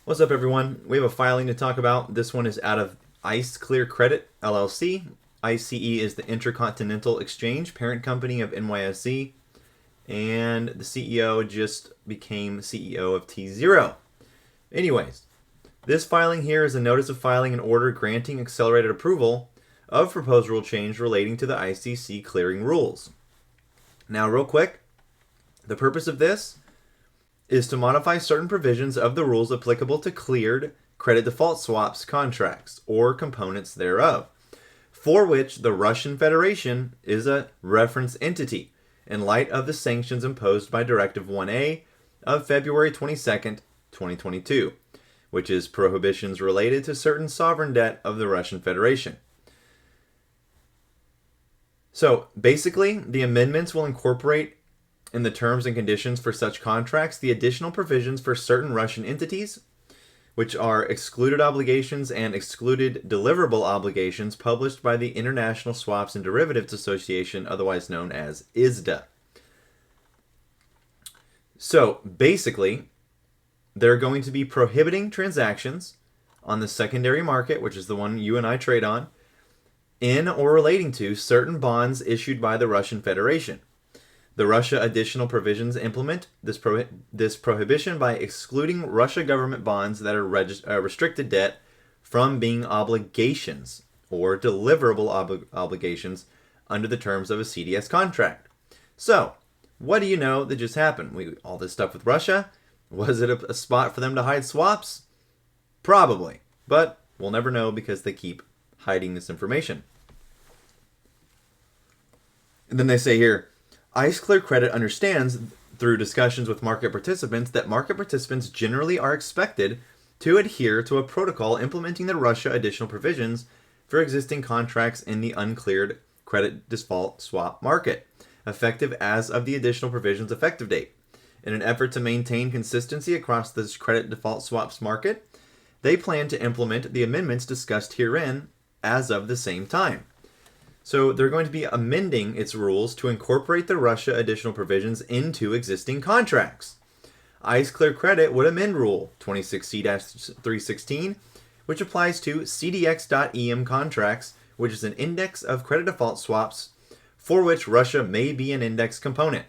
What's up, everyone? We have a filing to talk about. This one is out of ICE Clear Credit, LLC. ICE is the Intercontinental Exchange, parent company of NYSE, and the CEO just became CEO of T0. Anyways, this filing here is a notice of filing an order granting accelerated approval of proposed rule change relating to the ICC clearing rules. Now, real quick, the purpose of this is to modify certain provisions of the rules applicable to cleared credit default swaps contracts or components thereof, for which the Russian Federation is a reference entity in light of the sanctions imposed by Directive 1A of February 22nd, 2022, which is prohibitions related to certain sovereign debt of the Russian Federation. So basically, the amendments will incorporate in the terms and conditions for such contracts the additional provisions for certain Russian entities, which are excluded obligations and excluded deliverable obligations published by the International Swaps and Derivatives Association, otherwise known as ISDA. So basically, they're going to be prohibiting transactions on the secondary market, which is the one you and I trade on, in or relating to certain bonds issued by the Russian Federation. The Russia additional provisions implement this prohibition by excluding Russia government bonds that are restricted debt from being obligations or deliverable obligations under the terms of a CDS contract. So, what do you know that just happened? All this stuff with Russia, was it a spot for them to hide swaps? Probably, but we'll never know because they keep hiding this information. And then they say here, ICE Clear Credit understands through discussions with market participants that market participants generally are expected to adhere to a protocol implementing the Russia additional provisions for existing contracts in the uncleared credit default swap market, effective as of the additional provisions effective date. In an effort to maintain consistency across this credit default swaps market, they plan to implement the amendments discussed herein as of the same time. So they're going to be amending its rules to incorporate the Russia additional provisions into existing contracts. ICE Clear Credit would amend Rule 26C-316, which applies to CDX.EM contracts, which is an index of credit default swaps for which Russia may be an index component.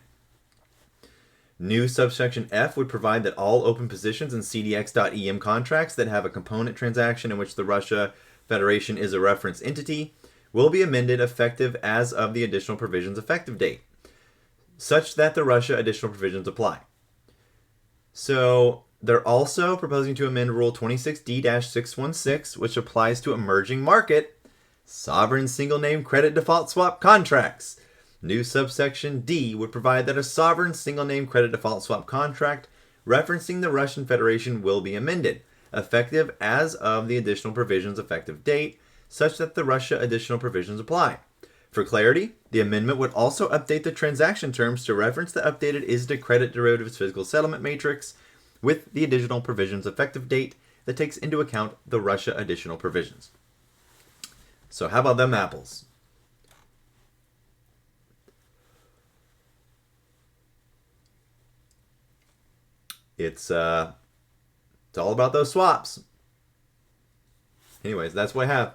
New subsection F would provide that all open positions in CDX.EM contracts that have a component transaction in which the Russia Federation is a reference entity will be amended effective as of the additional provisions effective date, such that the Russia additional provisions apply. So they're also proposing to amend Rule 26D-616, which applies to emerging market sovereign single name credit default swap contracts. New subsection D would provide that a sovereign single name credit default swap contract referencing the Russian Federation will be amended, effective as of the additional provisions effective date, such that the Russia additional provisions apply. For clarity, the amendment would also update the transaction terms to reference the updated ISDA credit derivatives physical settlement matrix with the additional provisions effective date that takes into account the Russia additional provisions. So how about them apples? It's all about those swaps. Anyways, that's what I have.